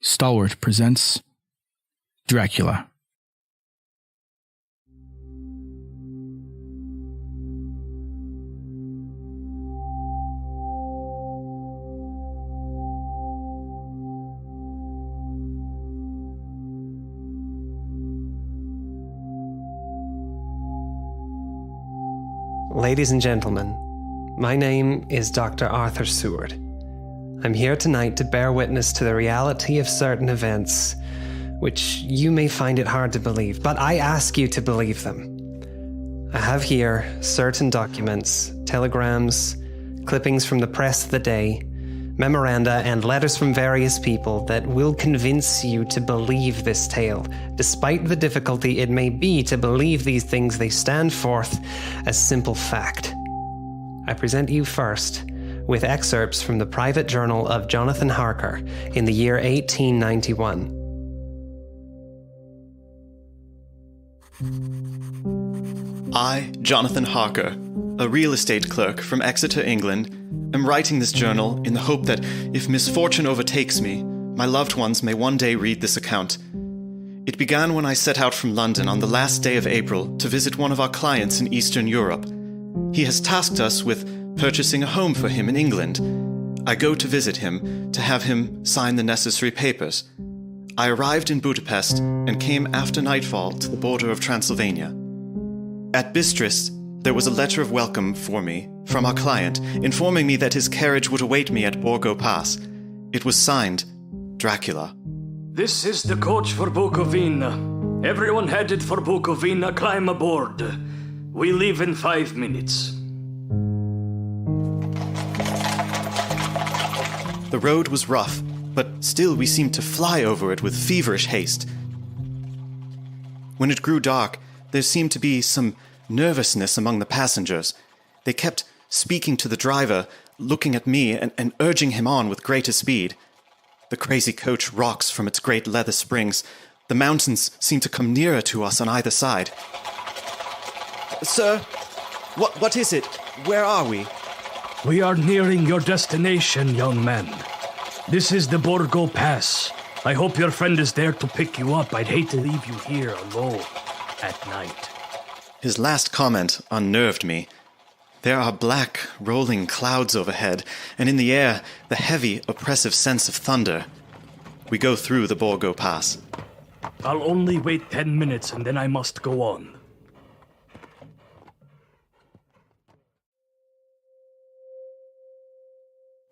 Stalwart presents Dracula. Ladies and gentlemen, my name is Dr. Arthur Seward. I'm here tonight to bear witness to the reality of certain events, which you may find it hard to believe, but I ask you to believe them. I have here certain documents, telegrams, clippings from the press of the day, memoranda, and letters from various people that will convince you to believe this tale, despite the difficulty it may be to believe these things. They stand forth as simple fact. I present you first with excerpts from the private journal of Jonathan Harker in the year 1891. I, Jonathan Harker, a real estate clerk from Exeter, England, am writing this journal in the hope that if misfortune overtakes me, my loved ones may one day read this account. It began when I set out from London on the last day of April to visit one of our clients in Eastern Europe. He has tasked us with purchasing a home for him in England. I go to visit him to have him sign the necessary papers. I arrived in Budapest and came after nightfall to the border of Transylvania. At Bistris, there was a letter of welcome for me from our client, informing me that his carriage would await me at Borgo Pass. It was signed, Dracula. This is the coach for Bukovina. Everyone headed for Bukovina, climb aboard. We leave in 5 minutes. The road was rough, but still we seemed to fly over it with feverish haste. When it grew dark, there seemed to be some nervousness among the passengers. They kept speaking to the driver, looking at me and urging him on with greater speed. The crazy coach rocks from its great leather springs. The mountains seemed to come nearer to us on either side. Sir, what is it? Where are we? We are nearing your destination, young man. This is the Borgo Pass. I hope your friend is there to pick you up. I'd hate to leave you here alone at night. His last comment unnerved me. There are black, rolling clouds overhead, and in the air, the heavy, oppressive sense of thunder. We go through the Borgo Pass. I'll only wait 10 minutes and then I must go on.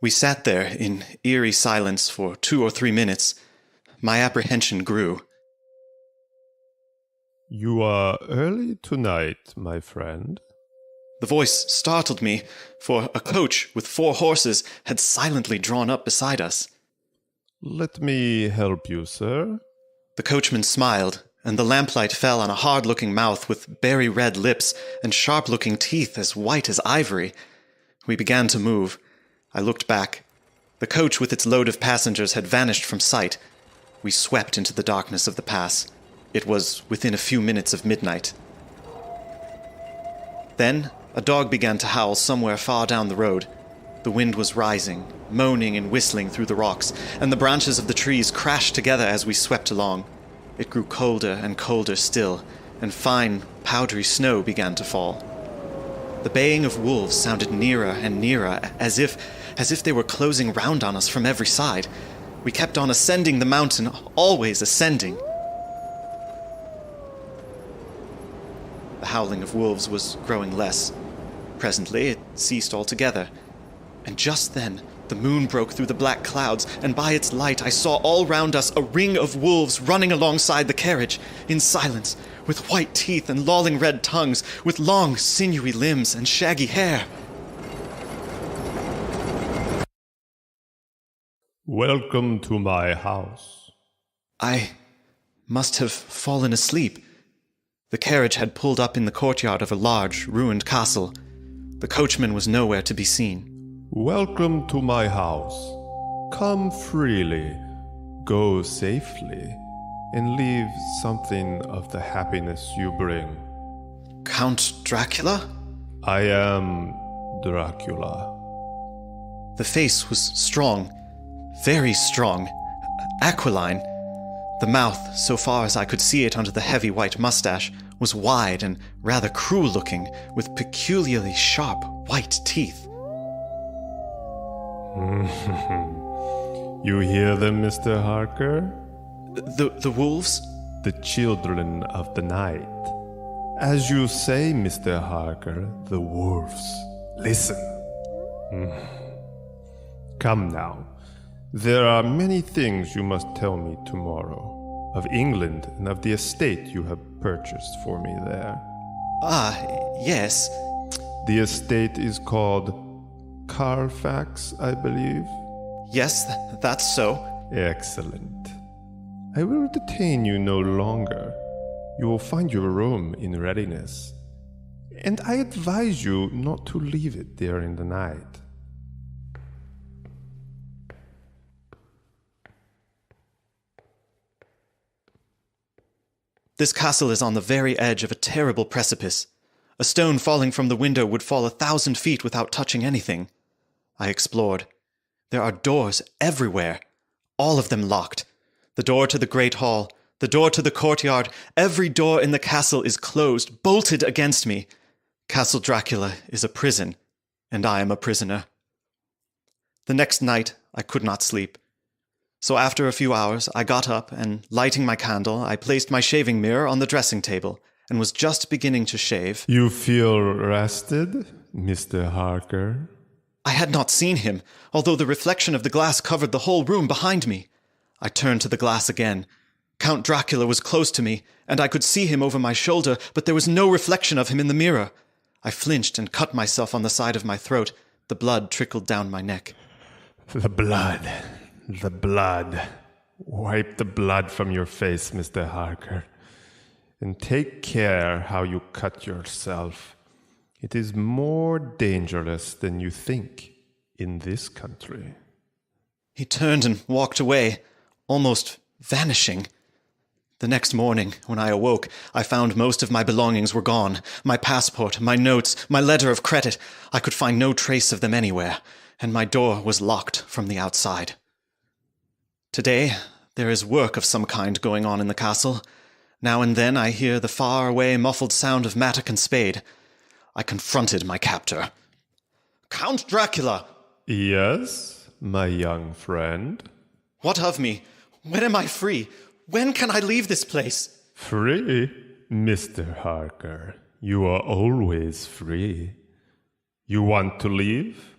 We sat there in eerie silence for 2 or 3 minutes. My apprehension grew. You are early tonight, my friend. The voice startled me, for a coach with 4 horses had silently drawn up beside us. Let me help you, sir. The coachman smiled, and the lamplight fell on a hard-looking mouth with berry red lips and sharp-looking teeth as white as ivory. We began to move. I looked back. The coach with its load of passengers had vanished from sight. We swept into the darkness of the pass. It was within a few minutes of midnight. Then, a dog began to howl somewhere far down the road. The wind was rising, moaning and whistling through the rocks, and the branches of the trees crashed together as we swept along. It grew colder and colder still, and fine, powdery snow began to fall. The baying of wolves sounded nearer and nearer, as if they were closing round on us from every side. We kept on ascending the mountain, always ascending. The howling of wolves was growing less. Presently, it ceased altogether. And just then, the moon broke through the black clouds, and by its light I saw all round us a ring of wolves running alongside the carriage, in silence, with white teeth and lolling red tongues, with long, sinewy limbs and shaggy hair. Welcome to my house. I must have fallen asleep. The carriage had pulled up in the courtyard of a large, ruined castle. The coachman was nowhere to be seen. Welcome to my house. Come freely, go safely, and leave something of the happiness you bring. Count Dracula? I am Dracula. The face was strong, very strong, aquiline. The mouth, so far as I could see it under the heavy white mustache, was wide and rather cruel-looking, with peculiarly sharp white teeth. You hear them, Mr. Harker? The wolves? The children of the night. As you say, Mr. Harker, the wolves. Listen. Come now. There are many things you must tell me tomorrow, of England and of the estate you have purchased for me there. Ah, yes. The estate is called Carfax, I believe. Yes, that's so. Excellent. I will detain you no longer. You will find your room in readiness. And I advise you not to leave it during the night. This castle is on the very edge of a terrible precipice. A stone falling from the window would fall 1,000 feet without touching anything. I explored. There are doors everywhere, all of them locked. The door to the great hall, the door to the courtyard, every door in the castle is closed, bolted against me. Castle Dracula is a prison, and I am a prisoner. The next night, I could not sleep. So after a few hours, I got up and, lighting my candle, I placed my shaving mirror on the dressing table and was just beginning to shave. You feel rested, Mr. Harker? I had not seen him, although the reflection of the glass covered the whole room behind me. I turned to the glass again. Count Dracula was close to me, and I could see him over my shoulder, but there was no reflection of him in the mirror. I flinched and cut myself on the side of my throat. The blood trickled down my neck. The blood. The blood. Wipe the blood from your face, Mr. Harker. And take care how you cut yourself. It is more dangerous than you think in this country. He turned and walked away, almost vanishing. The next morning, when I awoke, I found most of my belongings were gone. My passport, my notes, my letter of credit. I could find no trace of them anywhere, and my door was locked from the outside. Today, there is work of some kind going on in the castle. Now and then I hear the far-away muffled sound of mattock and spade. I confronted my captor. Count Dracula! Yes, my young friend? What of me? When am I free? When can I leave this place? Free? Mr. Harker, you are always free. You want to leave?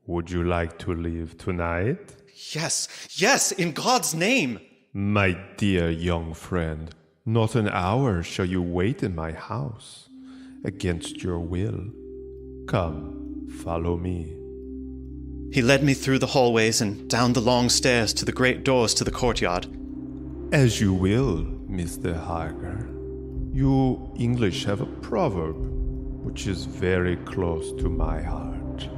Would you like to leave tonight? Yes, in God's name! My dear young friend, not an hour shall you wait in my house, against your will. Come, follow me. He led me through the hallways and down the long stairs to the great doors to the courtyard. As you will, Mr. Harker. You English have a proverb, which is very close to my heart.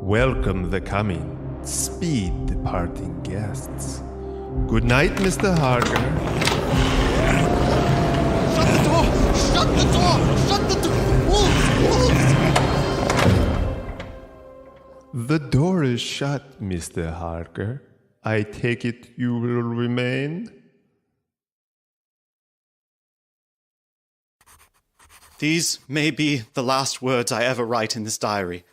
Welcome the coming, speed the parting guests. Good night, Mr. Harker. Shut the door! Shut the door! Shut the door! Wolves! The door is shut, Mr. Harker. I take it you will remain? These may be the last words I ever write in this diary.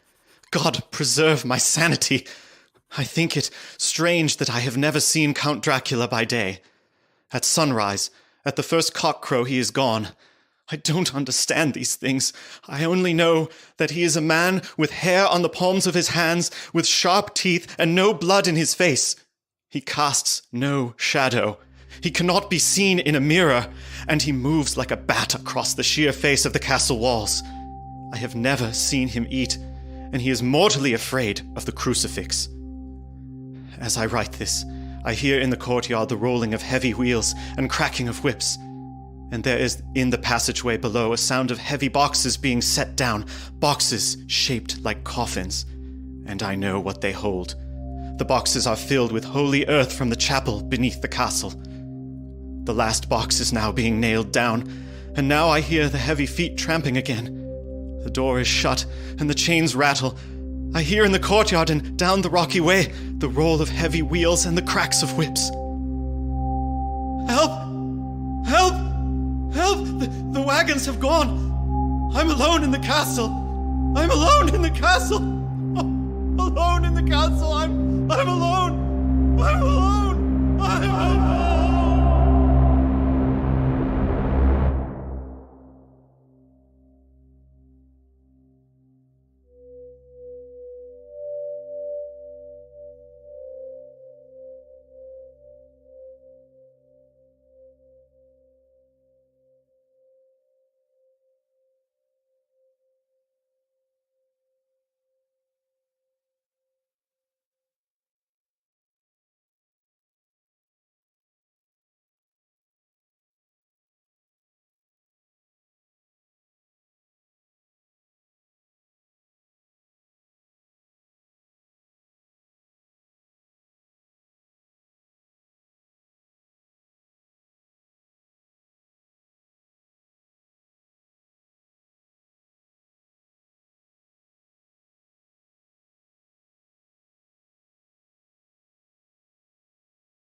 God preserve my sanity. I think it strange that I have never seen Count Dracula by day. At sunrise, at the first cockcrow, he is gone. I don't understand these things. I only know that he is a man with hair on the palms of his hands, with sharp teeth and no blood in his face. He casts no shadow. He cannot be seen in a mirror, and he moves like a bat across the sheer face of the castle walls. I have never seen him eat, and he is mortally afraid of the crucifix. As I write this, I hear in the courtyard the rolling of heavy wheels and cracking of whips, and there is in the passageway below a sound of heavy boxes being set down, boxes shaped like coffins, and I know what they hold. The boxes are filled with holy earth from the chapel beneath the castle. The last box is now being nailed down, and now I hear the heavy feet tramping again. The door is shut, and the chains rattle. I hear in the courtyard and down the rocky way the roll of heavy wheels and the cracks of whips. Help! Help! Help! The wagons have gone! I'm alone in the castle! I'm alone in the castle! Alone in the castle! I'm alone! I'm alone!